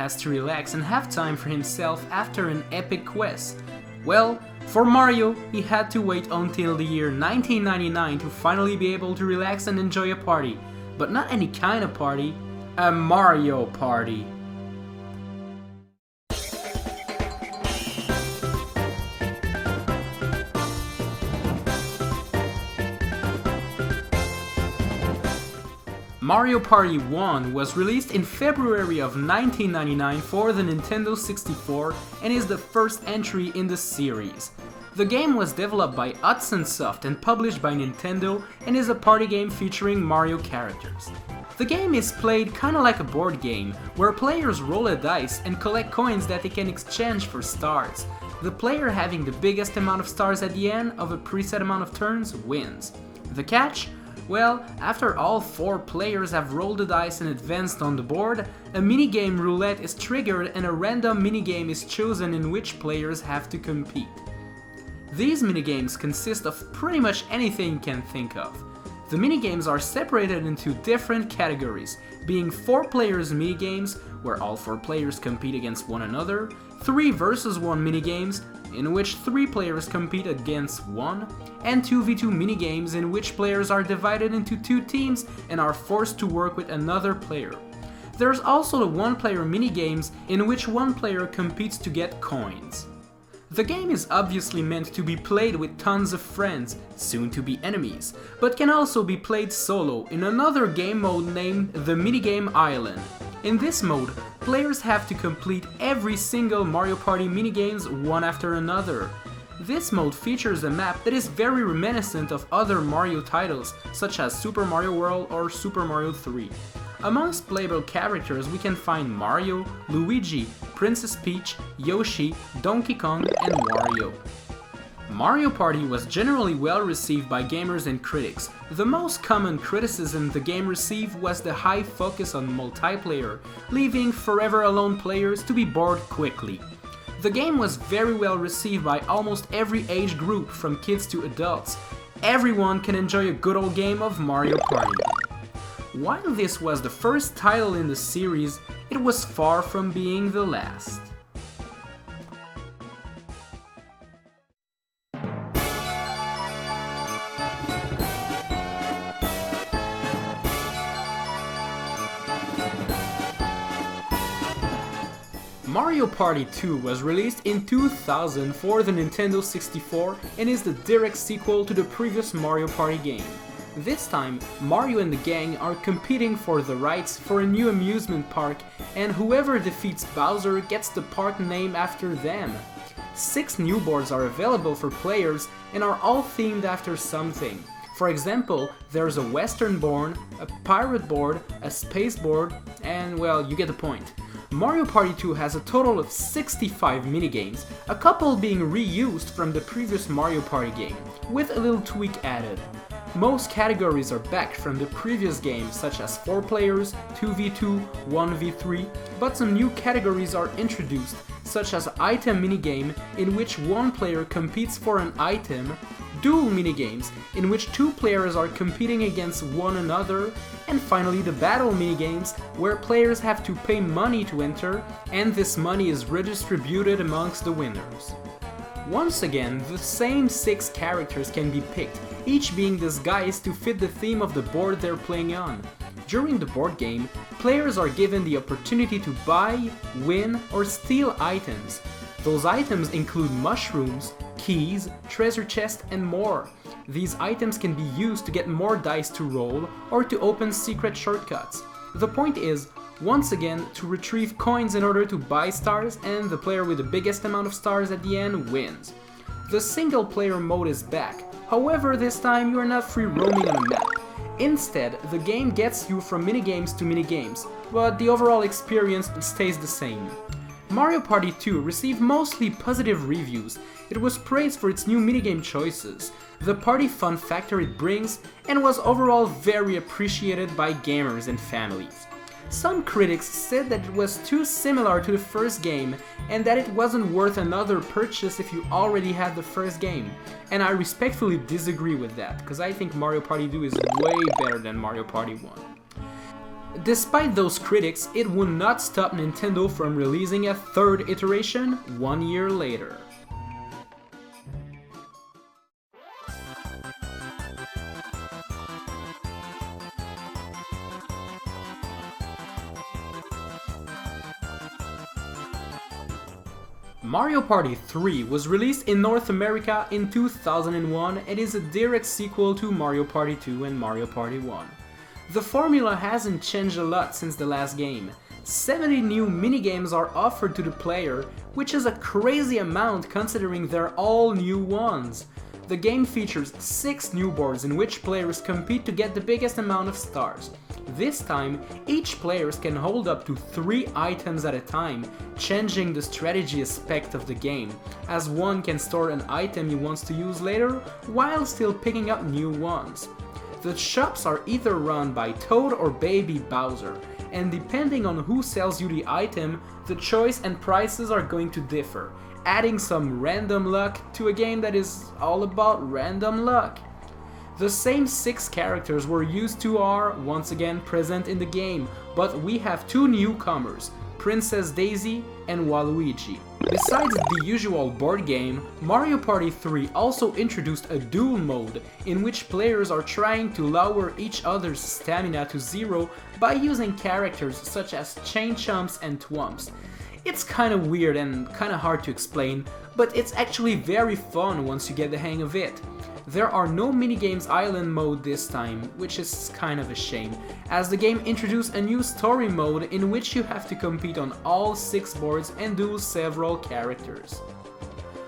has to relax and have time for himself after an epic quest? Well, for Mario, he had to wait until the year 1999 to finally be able to relax and enjoy a party. But not any kind of party, a Mario party. Mario Party 1 was released in February of 1999 for the Nintendo 64 and is the first entry in the series. The game was developed by Hudson Soft and published by Nintendo and is a party game featuring Mario characters. The game is played kinda like a board game, where players roll a dice and collect coins that they can exchange for stars. The player having the biggest amount of stars at the end of a preset amount of turns wins. The catch? Well, after all 4 players have rolled the dice and advanced on the board, a minigame roulette is triggered and a random minigame is chosen in which players have to compete. These minigames consist of pretty much anything you can think of. The minigames are separated into different categories, being 4 players minigames, where all 4 players compete against one another, 3 versus 1 minigames, in which 3 players compete against 1, and 2v2 minigames in which players are divided into 2 teams and are forced to work with another player. There's also the 1-player minigames in which 1 player competes to get coins. The game is obviously meant to be played with tons of friends, soon to be enemies, but can also be played solo in another game mode named the Minigame Island. In this mode, players have to complete every single Mario Party minigames one after another. This mode features a map that is very reminiscent of other Mario titles, such as Super Mario World or Super Mario 3. Amongst playable characters we can find Mario, Luigi, Princess Peach, Yoshi, Donkey Kong, and Wario. Mario Party was generally well received by gamers and critics. The most common criticism the game received was the high focus on multiplayer, leaving Forever Alone players to be bored quickly. The game was very well received by almost every age group, from kids to adults. Everyone can enjoy a good old game of Mario Party. While this was the first title in the series, it was far from being the last. Mario Party 2 was released in 2000 for the Nintendo 64 and is the direct sequel to the previous Mario Party game. This time, Mario and the gang are competing for the rights for a new amusement park, and whoever defeats Bowser gets the park named after them. 6 new boards are available for players and are all themed after something. For example, there's a Western board, a pirate board, a space board, and well, you get the point. Mario Party 2 has a total of 65 minigames, a couple being reused from the previous Mario Party game, with a little tweak added. Most categories are back from the previous game, such as 4 players, 2v2, 1v3, but some new categories are introduced, such as item minigame, in which 1 player competes for an item, duel minigames, in which 2 players are competing against one another, and finally the battle minigames, where players have to pay money to enter, and this money is redistributed amongst the winners. Once again, the same 6 characters can be picked, each being disguised to fit the theme of the board they're playing on. During the board game, players are given the opportunity to buy, win, or steal items. Those items include mushrooms, keys, treasure chests, and more. These items can be used to get more dice to roll or to open secret shortcuts. The point is, once again, to retrieve coins in order to buy stars, and the player with the biggest amount of stars at the end wins. The single player mode is back, however this time you are not free roaming on a map. Instead, the game gets you from minigames to minigames, but the overall experience stays the same. Mario Party 2 received mostly positive reviews. It was praised for its new minigame choices, the party fun factor it brings, and was overall very appreciated by gamers and families. Some critics said that it was too similar to the first game and that it wasn't worth another purchase if you already had the first game. And I respectfully disagree with that, because I think Mario Party 2 is way better than Mario Party 1. Despite those critics, it would not stop Nintendo from releasing a third iteration 1 year later. Mario Party 3 was released in North America in 2001 and is a direct sequel to Mario Party 2 and Mario Party 1. The formula hasn't changed a lot since the last game. 70 new minigames are offered to the player, which is a crazy amount considering they're all new ones. The game features 6 new boards in which players compete to get the biggest amount of stars. This time, each player can hold up to 3 items at a time, changing the strategy aspect of the game, as one can store an item he wants to use later, while still picking up new ones. The shops are either run by Toad or Baby Bowser, and depending on who sells you the item, the choice and prices are going to differ, adding some random luck to a game that is all about random luck. The same 6 characters we're used to are, once again, present in the game, but we have 2 newcomers, Princess Daisy and Waluigi. Besides the usual board game, Mario Party 3 also introduced a duel mode in which players are trying to lower each other's stamina to 0 by using characters such as Chain Chomps and Thwomps. It's kinda weird and kinda hard to explain, but it's actually very fun once you get the hang of it. There are no minigames island mode this time, which is kind of a shame, as the game introduced a new story mode in which you have to compete on all 6 boards and duel several characters.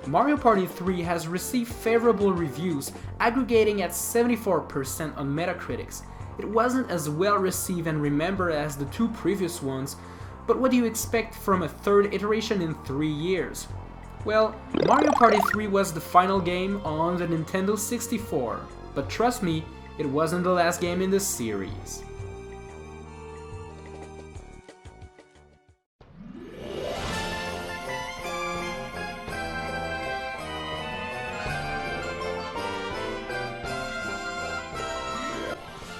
Mario Party 3 has received favorable reviews, aggregating at 74% on Metacritic. It wasn't as well received and remembered as the 2 previous ones, but what do you expect from a third iteration in 3 years? Well, Mario Party 3 was the final game on the Nintendo 64, but trust me, it wasn't the last game in the series.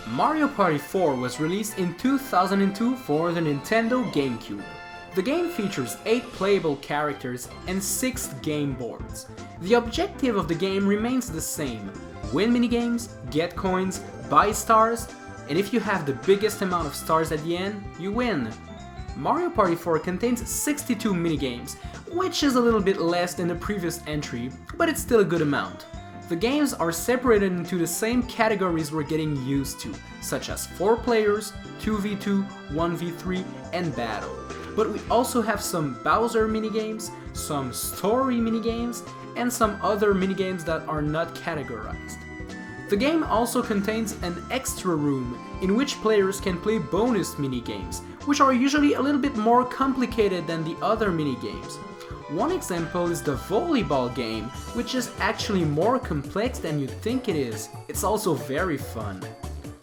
Mario Party 4 was released in 2002 for the Nintendo GameCube. The game features 8 playable characters and 6 game boards. The objective of the game remains the same: win minigames, get coins, buy stars, and if you have the biggest amount of stars at the end, you win. Mario Party 4 contains 62 minigames, which is a little bit less than the previous entry, but it's still a good amount. The games are separated into the same categories we're getting used to, such as 4 players, 2v2, 1v3, and battle. But we also have some Bowser minigames, some story minigames, and some other minigames that are not categorized. The game also contains an extra room in which players can play bonus minigames, which are usually a little bit more complicated than the other minigames. One example is the volleyball game, which is actually more complex than you'd think it is. It's also very fun.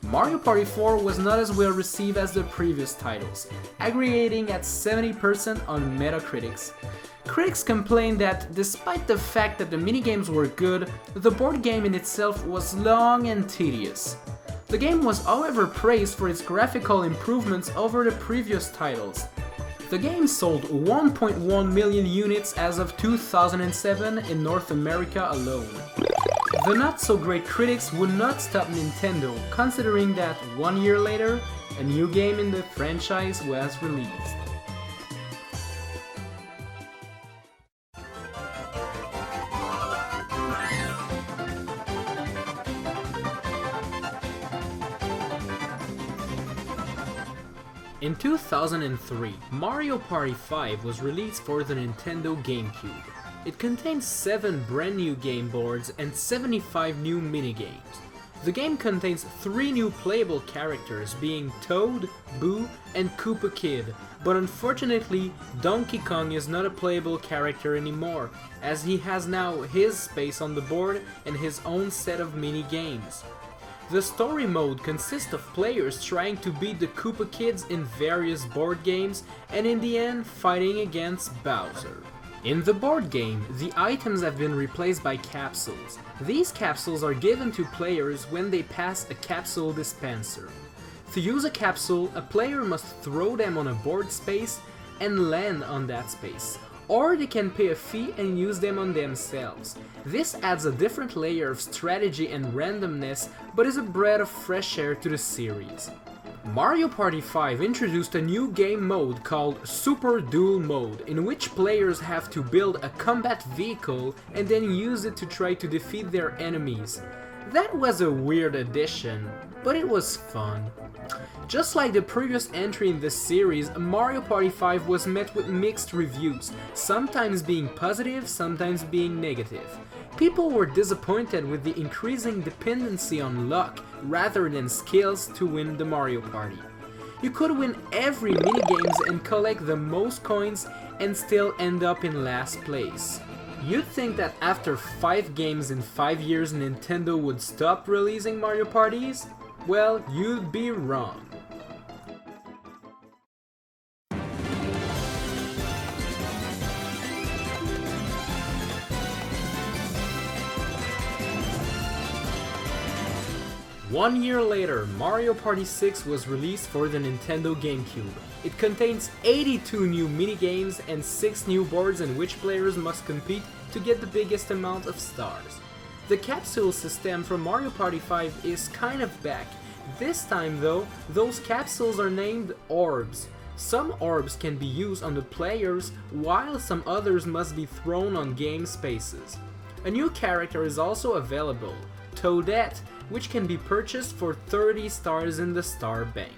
Mario Party 4 was not as well received as the previous titles, aggregating at 70% on Metacritic. Critics complained that despite the fact that the minigames were good, the board game in itself was long and tedious. The game was however praised for its graphical improvements over the previous titles. The game sold 1.1 million units as of 2007 in North America alone. The not-so-great critics would not stop Nintendo, considering that 1 year later, a new game in the franchise was released. In 2003, Mario Party 5 was released for the Nintendo GameCube. It contains 7 brand new game boards and 75 new minigames. The game contains 3 new playable characters, being Toad, Boo, and Koopa Kid, but unfortunately Donkey Kong is not a playable character anymore, as he has now his space on the board and his own set of mini-games. The story mode consists of players trying to beat the Koopa Kids in various board games and in the end fighting against Bowser. In the board game, the items have been replaced by capsules. These capsules are given to players when they pass a capsule dispenser. To use a capsule, a player must throw them on a board space and land on that space, or they can pay a fee and use them on themselves. This adds a different layer of strategy and randomness, but is a breath of fresh air to the series. Mario Party 5 introduced a new game mode called Super Duel Mode, in which players have to build a combat vehicle and then use it to try to defeat their enemies. That was a weird addition, but it was fun. Just like the previous entry in this series, Mario Party 5 was met with mixed reviews, sometimes being positive, sometimes being negative. People were disappointed with the increasing dependency on luck rather than skills to win the Mario Party. You could win every minigames and collect the most coins and still end up in last place. You'd think that after 5 games in 5 years Nintendo would stop releasing Mario Parties? Well, you'd be wrong. One year later, Mario Party 6 was released for the Nintendo GameCube. It contains 82 new minigames and 6 new boards in which players must compete to get the biggest amount of stars. The capsule system from Mario Party 5 is kind of back. This time though, those capsules are named orbs. Some orbs can be used on the players, while some others must be thrown on game spaces. A new character is also available, Toadette, which can be purchased for 30 stars in the Star Bank.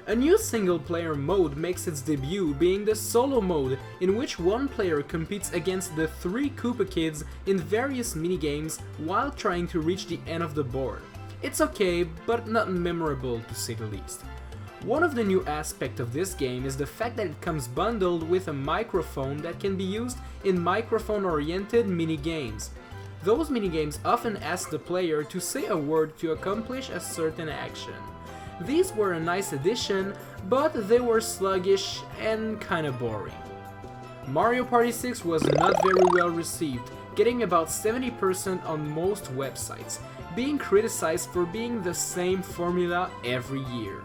A new single-player mode makes its debut, being the solo mode, in which one player competes against the 3 Koopa kids in various minigames while trying to reach the end of the board. It's okay, but not memorable to say the least. One of the new aspects of this game is the fact that it comes bundled with a microphone that can be used in microphone-oriented minigames. Those minigames often ask the player to say a word to accomplish a certain action. These were a nice addition, but they were sluggish and kinda boring. Mario Party 6 was not very well received, getting about 70% on most websites, being criticized for being the same formula every year.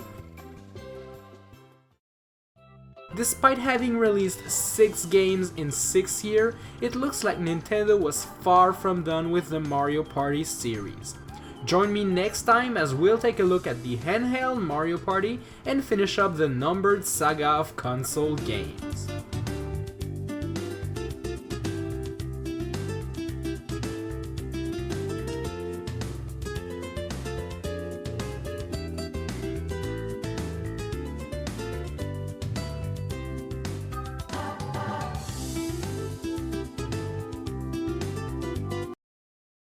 Despite having released 6 games in 6 years, it looks like Nintendo was far from done with the Mario Party series. Join me next time as we'll take a look at the handheld Mario Party and finish up the numbered saga of console games.